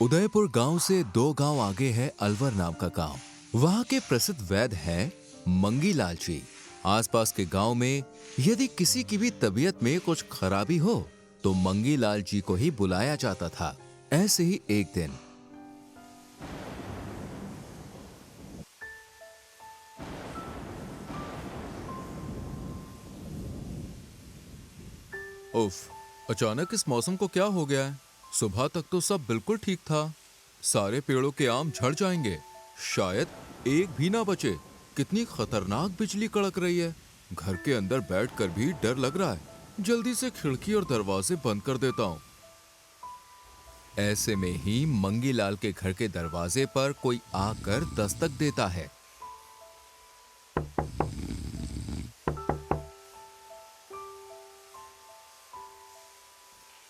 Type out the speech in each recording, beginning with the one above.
उदयपुर गांव से 2 गांव आगे है अलवर नाम का गांव। वहां के प्रसिद्ध वैद्य हैं मंगीलाल जी। आसपास के गांव में यदि किसी की भी तबीयत में कुछ खराबी हो तो मंगीलाल जी को ही बुलाया जाता था। ऐसे ही एक दिन उफ, अचानक इस मौसम को क्या हो गया है? सुबह तक तो सब बिल्कुल ठीक था। सारे पेड़ों के आम झड़ जाएंगे, शायद एक भी ना बचे। कितनी खतरनाक बिजली कड़क रही है। घर के अंदर बैठकर भी डर लग रहा है। जल्दी से खिड़की और दरवाजे बंद कर देता हूँ। ऐसे में ही मंगीलाल के घर के दरवाजे पर कोई आकर दस्तक देता है।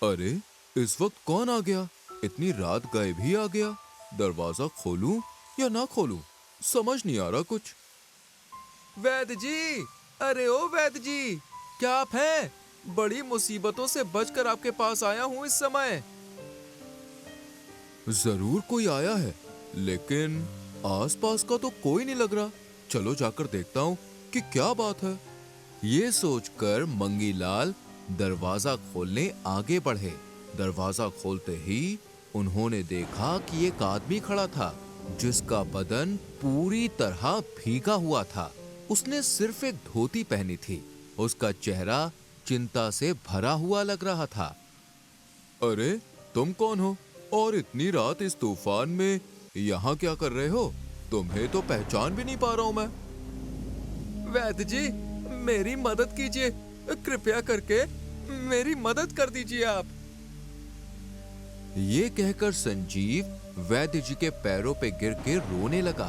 अरे, इस वक्त कौन आ गया? इतनी रात गए भी आ गया। दरवाजा खोलूं या ना खोलूं, समझ नहीं आ रहा कुछ। वैद्य जी, अरे ओ वैद्य जी, क्या आप हैं? बड़ी मुसीबतों से बचकर आपके पास आया हूं इस समय। जरूर कोई आया है, लेकिन आसपास का तो कोई नहीं लग रहा। चलो जाकर देखता हूँ कि क्या बात है। ये सोचकर मंगीलाल दरवाजा खोलने आगे बढ़े। दरवाजा खोलते ही उन्होंने देखा कि एक आदमी खड़ा था जिसका बदन पूरी तरह भीगा हुआ था। उसने सिर्फ एक धोती पहनी थी। उसका चेहरा चिंता से भरा हुआ लग रहा था। अरे, तुम कौन हो और इतनी रात इस तूफान में यहाँ क्या कर रहे हो? तुम्हें तो पहचान भी नहीं पा रहा हूं मैं। वैद्य जी, मेरी मदद कीजिए, कृपया करके मेरी मदद कर दीजिए आप। ये कहकर संजीव वैद्य जी के पैरों पे गिर के रोने लगा।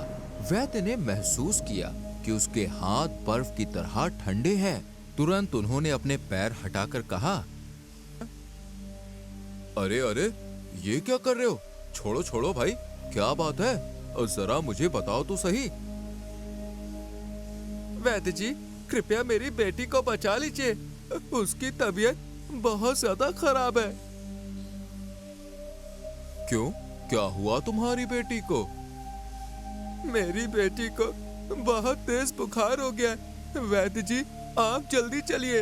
वैद्य ने महसूस किया कि उसके हाथ बर्फ की तरह ठंडे हैं। तुरंत उन्होंने अपने पैर हटाकर कहा, अरे अरे, ये क्या कर रहे हो? छोड़ो छोड़ो भाई, क्या बात है? जरा मुझे बताओ तो सही। वैद्य जी, कृपया मेरी बेटी को बचा लीजिए, उसकी तबीयत बहुत ज्यादा खराब है। क्यों, क्या हुआ तुम्हारी बेटी को? मेरी बेटी को बहुत तेज बुखार हो गया है। वैद्य जी, आप जल्दी चलिए।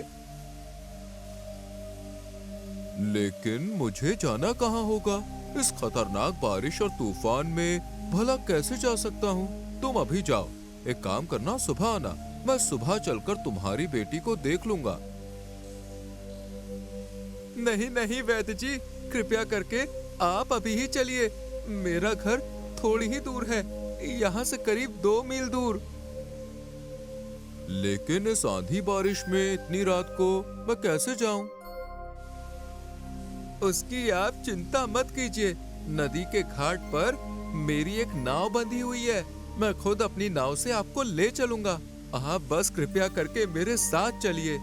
लेकिन मुझे जाना कहाँ होगा? इस खतरनाक बारिश और तूफान में भला कैसे जा सकता हूँ? तुम अभी जाओ। एक काम करना, सुबह आना। मैं सुबह चलकर तुम्हारी बेटी को देख लूंगा। नहीं नहीं वैद्य जी, कृपया करके आप अभी ही चलिए। मेरा घर थोड़ी ही दूर है, यहाँ से करीब 2 मील दूर। लेकिन इस आंधी बारिश में इतनी रात को मैं कैसे जाऊं? उसकी आप चिंता मत कीजिए। नदी के घाट पर मेरी एक नाव बंधी हुई है। मैं खुद अपनी नाव से आपको ले चलूंगा। आप बस कृपया करके मेरे साथ चलिए।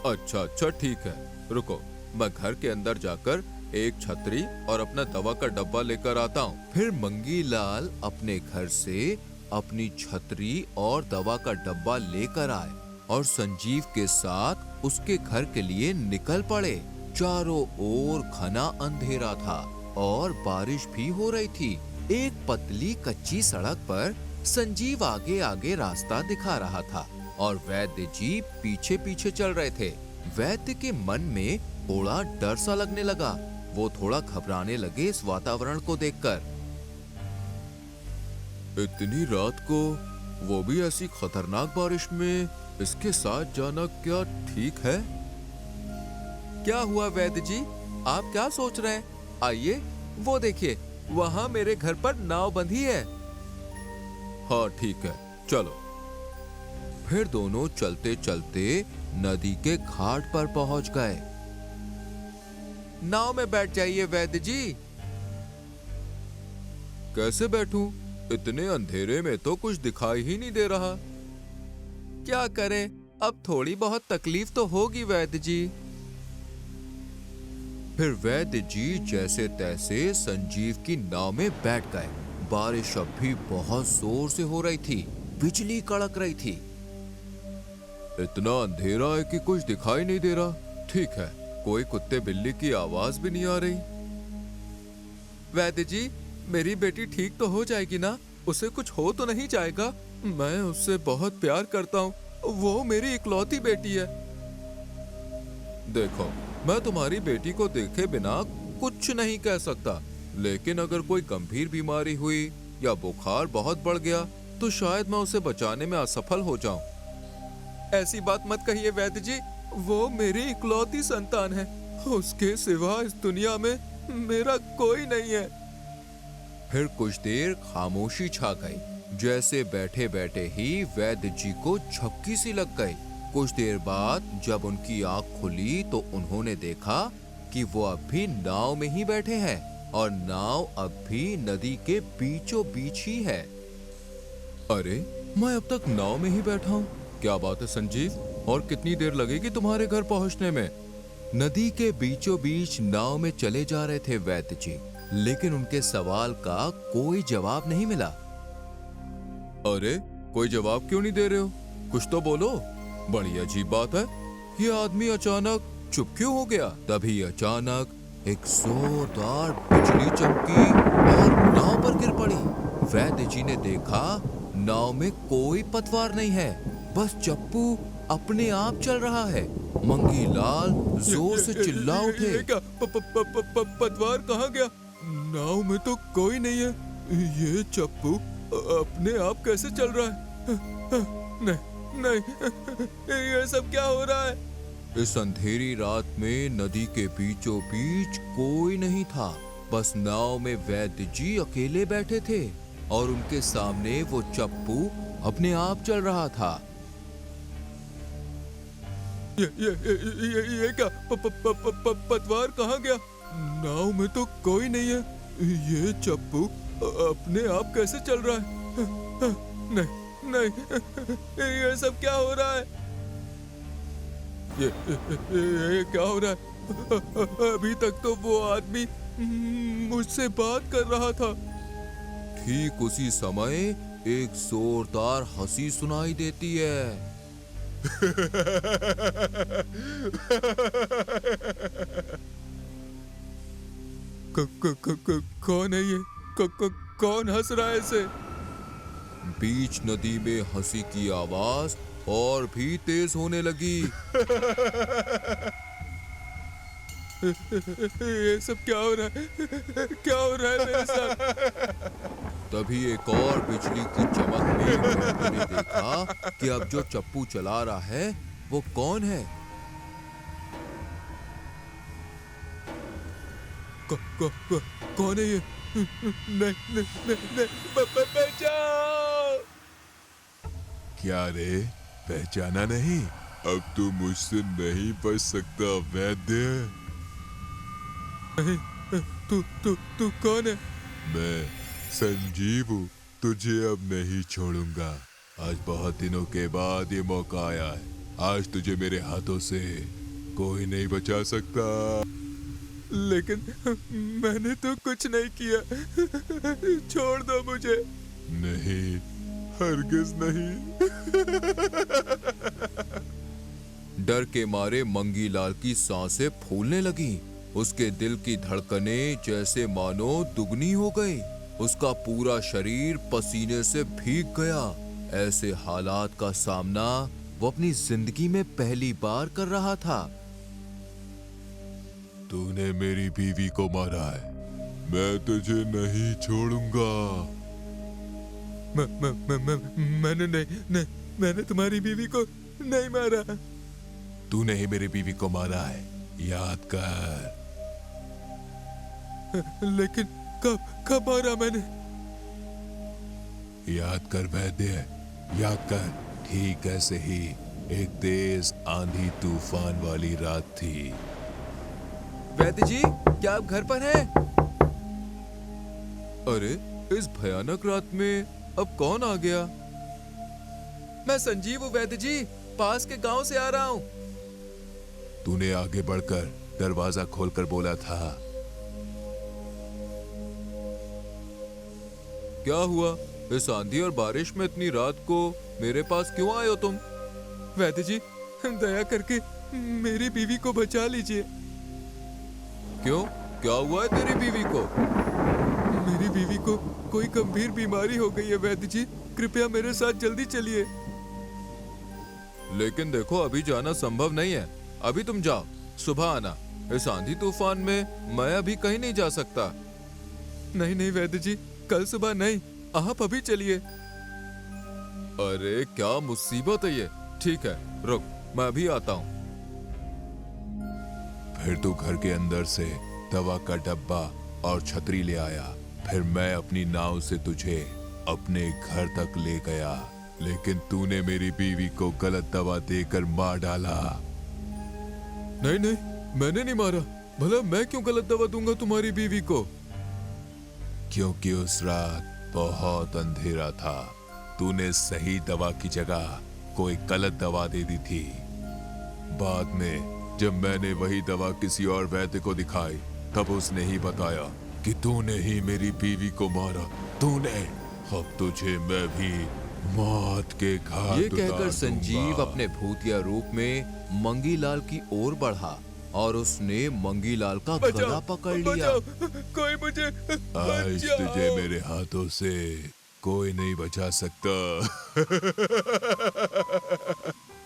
अच्छा अच्छा, ठीक है, रुको। मैं घर के अंदर जाकर एक छतरी और अपना दवा का डब्बा लेकर आता हूँ। फिर मंगीलाल अपने घर से अपनी छतरी और दवा का डब्बा लेकर आए और संजीव के साथ उसके घर के लिए निकल पड़े। चारों ओर घना अंधेरा था और बारिश भी हो रही थी। एक पतली कच्ची सड़क पर संजीव आगे आगे रास्ता दिखा रहा था और वैद्य जी पीछे पीछे चल रहे थे। वैद्य के मन में थोड़ा डर सा लगने लगा। वो थोड़ा घबराने लगे इस वातावरण को देखकर। इतनी रात को, वो भी ऐसी खतरनाक बारिश में, इसके साथ जाना क्या ठीक है? क्या हुआ वैद्य जी, आप क्या सोच रहे हैं? आइए, वो देखिए, वहां मेरे घर पर नाव बंधी है। हाँ ठीक है, चलो। फिर दोनों चलते चलते नदी के घाट पर पहुंच गए। नाव में बैठ जाइए वैद्य जी। कैसे बैठूं? इतने अंधेरे में तो कुछ दिखाई ही नहीं दे रहा। क्या करें, अब थोड़ी बहुत तकलीफ तो होगी वैद्य जी। फिर वैद्य जी जैसे तैसे संजीव की नाव में बैठ गए। बारिश अब भी बहुत जोर से हो रही थी, बिजली कड़क रही थी। इतना अंधेरा है कि कुछ दिखाई नहीं दे रहा। ठीक है, कोई कुत्ते बिल्ली की आवाज भी नहीं आ रही। वैद्य जी, मेरी बेटी ठीक तो हो जाएगी ना? उसे कुछ हो तो नहीं जाएगा? मैं उससे बहुत प्यार करता हूँ, वो मेरी इकलौती बेटी है। देखो, मैं तुम्हारी बेटी को देखे बिना कुछ नहीं कह सकता, लेकिन अगर कोई गंभीर बीमारी हुई या बुखार बहुत बढ़ गया तो शायद मैं उसे बचाने में असफल हो जाऊं। ऐसी बात मत कहिए वैद्य जी, वो मेरी इकलौती संतान है। उसके सिवा इस दुनिया में मेरा कोई नहीं है। फिर कुछ देर खामोशी छा गई, जैसे बैठे बैठे ही वैद्य जी को झपकी सी लग गई। कुछ देर बाद जब उनकी आंख खुली तो उन्होंने देखा कि वो अब भी नाव में ही बैठे हैं और नाव अब भी नदी के बीचों बीच ही है। अरे, मैं अब तक नाव में ही बैठा हूँ। क्या बात है संजीव, और कितनी देर लगेगी तुम्हारे घर पहुँचने में? नदी के बीचों बीच नाव में चले जा रहे थे वैद्य जी, लेकिन उनके सवाल का कोई जवाब नहीं मिला। अरे, कोई जवाब क्यों नहीं दे रहे हो? कुछ तो बोलो। बड़ी अजीब बात है, ये आदमी अचानक चुप क्यों हो गया? तभी अचानक एक जोरदार बिजली चमकी और नाव पर गिर पड़ी। वैद्य जी ने देखा नाव में कोई पतवार नहीं है, बस चप्पू अपने आप चल रहा है। मंगी लाल जोर से चिल्ला उठे। ये क्या? पतवार कहाँ गया? नाव में तो कोई नहीं है। ये चप्पू अपने आप कैसे चल रहा है? नहीं नहीं, ये सब क्या हो रहा है? इस अंधेरी रात में नदी के बीचों बीच कोई नहीं था, बस नाव में वैद्य जी अकेले बैठे थे और उनके सामने वो चप्पू अपने आप चल रहा था। ये क्या? पतवार कहाँ गया? नाव में तो कोई नहीं है। ये चप्पू अपने आप कैसे चल रहा है? नहीं नहीं, ये सब क्या हो रहा है? ये क्या हो रहा है? अभी तक तो वो आदमी मुझसे बात कर रहा था। ठीक उसी समय एक जोरदार हंसी सुनाई देती है। कौन है ये? कौन हंस रहा है इसे? बीच नदी में हंसी की आवाज और भी तेज होने लगी। ये सब क्या हो रहा है? क्या हो रहा है मेरे साथ? तभी एक और बिजली की चमक में उन्होंने देखा कि अब जो चप्पू चला रहा है वो कौन है। कौन है ये? नहीं नहीं नहीं, बचाओ! क्या रे, पहचाना नहीं? अब तू मुझसे नहीं बच सकता वैद्य। नहीं, तू तू तू कौन है? मैं संजीव हूँ, तुझे अब नहीं छोड़ूंगा। आज बहुत दिनों के बाद ये मौका आया है। आज तुझे मेरे हाथों से कोई नहीं बचा सकता। लेकिन मैंने तो कुछ नहीं किया। छोड़ दो मुझे। नहीं, हरगिज नहीं। डर के मारे मंगी लाल की सांसें फूलने लगी। उसके दिल की धड़कनें जैसे मानो दुगनी हो गई। उसका पूरा शरीर पसीने से भीग गया। ऐसे हालात का सामना वो अपनी जिंदगी में पहली बार कर रहा था। तूने मेरी बीवी को मारा है, मैं तुझे नहीं छोड़ूंगा। मैंने नहीं, मैंने तुम्हारी बीवी को नहीं मारा। तूने ही मेरी बीवी को मारा है, याद कर। लेकिन कब मारा मैंने? याद कर वैद्य, याद कर। ठीक ऐसे ही एक तेज आंधी तूफान वाली रात थी। वैद्य जी, क्या आप घर पर हैं? अरे, इस भयानक रात में अब कौन आ गया? मैं संजीव हूँ वैद्य जी, पास के गांव से आ रहा हूँ। तूने आगे बढ़कर दरवाजा खोलकर बोला था। क्या हुआ? इस आंधी और बारिश में इतनी रात को मेरे पास क्यों आए हो तुम? वैद्य जी, दया करके मेरी बीवी को बचा लीजिए। क्यों? क्या हुआ है तेरी बीवी को? मेरी बीवी को कोई गंभीर बीमारी हो गई है वैद्य जी, कृपया मेरे साथ जल्दी चलिए। लेकिन देखो अभी जाना संभव नहीं है, अभी तुम जाओ, सुबह आना। इस आंधी तूफान में मैं अभी कहीं नहीं जा सकता। नहीं नहीं वैद्य जी, कल सुबह नहीं, आप अभी चलिए। अरे क्या मुसीबत है ये। ठीक है रुक, मैं अभी आता हूँ। फिर तू घर के अंदर से दवा का डब्बा और छतरी ले आया। फिर मैं अपनी नाव से तुझे अपने घर तक ले गया, लेकिन तूने मेरी बीवी को गलत दवा देकर मार डाला। नहीं नहीं, मैंने नहीं मारा। भला मैं क्यों गलत दवा दूंगा तुम्हारी बीवी को? क्योंकि उस रात बहुत अंधेरा था। तूने सही दवा की जगह कोई गलत दवा दे दी थी। बाद में जब मैंने वही दवा किसी और वैद्य को दिखाई, तब उसने ही बताया कि तूने ही मेरी बीवी को मारा। तूने, अब तुझे मैं भी मौत के घाट ये उतार कहकर संजीव दूंगा। अपने भूतिया रूप में मंगीलाल की ओर बढ़ा और उसने मंगीलाल का गला पकड़ लिया। कोई मुझे आज तुझे मेरे हाथों से कोई नहीं बचा सकता।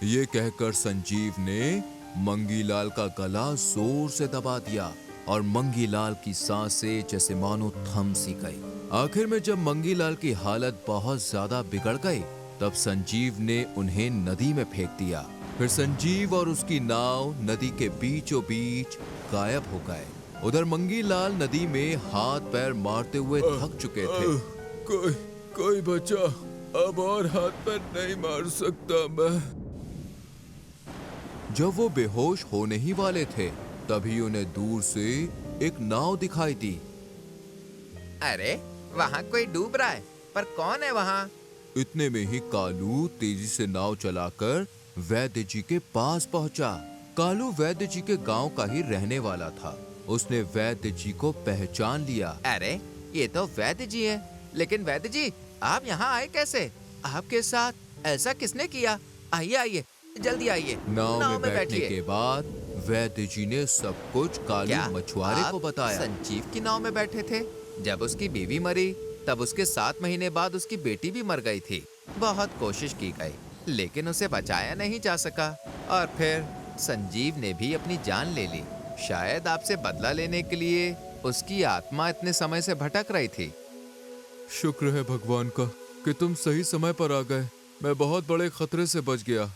ये कहकर संजीव ने मंगीलाल का गला जोर से दबा दिया और मंगीलाल की सांसें जैसे मानो थम सी गई। आखिर में जब मंगीलाल की हालत बहुत ज्यादा बिगड़ गई, तब संजीव ने उन्हें नदी में फेंक दिया। फिर संजीव और उसकी नाव नदी के बीचों बीच गायब हो गए। उधर मंगीलाल नदी में हाथ पैर मारते हुए थक चुके थे। कोई बचा, अब और हाथ पैर नहीं मार सकता मैं। जब वो बेहोश होने ही वाले थे, तभी उन्हें दूर से एक नाव दिखाई दी। अरे वहाँ कोई डूब रहा है, पर कौन है वहाँ? इतने में ही कालू तेजी से नाव चलाकर वैद्य जी के पास पहुंचा। कालू वैद्य जी के गांव का ही रहने वाला था। उसने वैद्य जी को पहचान लिया। अरे ये तो वैद्य जी है। लेकिन वैद्य जी, आप यहाँ आए कैसे? आपके साथ ऐसा किसने किया? आइए आइए, जल्दी आइए, नाव में बैठने बैठिए। के बाद वैद्य जी ने सब कुछ कालू क्या मछुआरे आप को बताया। संजीव की नाव में बैठे थे? जब उसकी बीवी मरी, तब उसके 7 महीने बाद उसकी बेटी भी मर गई थी। बहुत कोशिश की गई, लेकिन उसे बचाया नहीं जा सका। और फिर संजीव ने भी अपनी जान ले ली। शायद आपसे बदला लेने के लिए उसकी आत्मा इतने समय से भटक रही थी। शुक्र है भगवान का कि तुम सही समय पर आ गए। मैं बहुत बड़े खतरे से बच गया।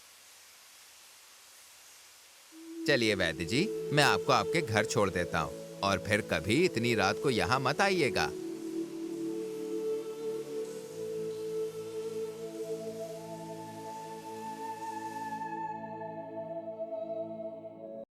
चलिए वैद्य जी, मैं आपको आपके घर छोड़ देता हूँ और फिर कभी इतनी रात को यहाँ मत आइएगा।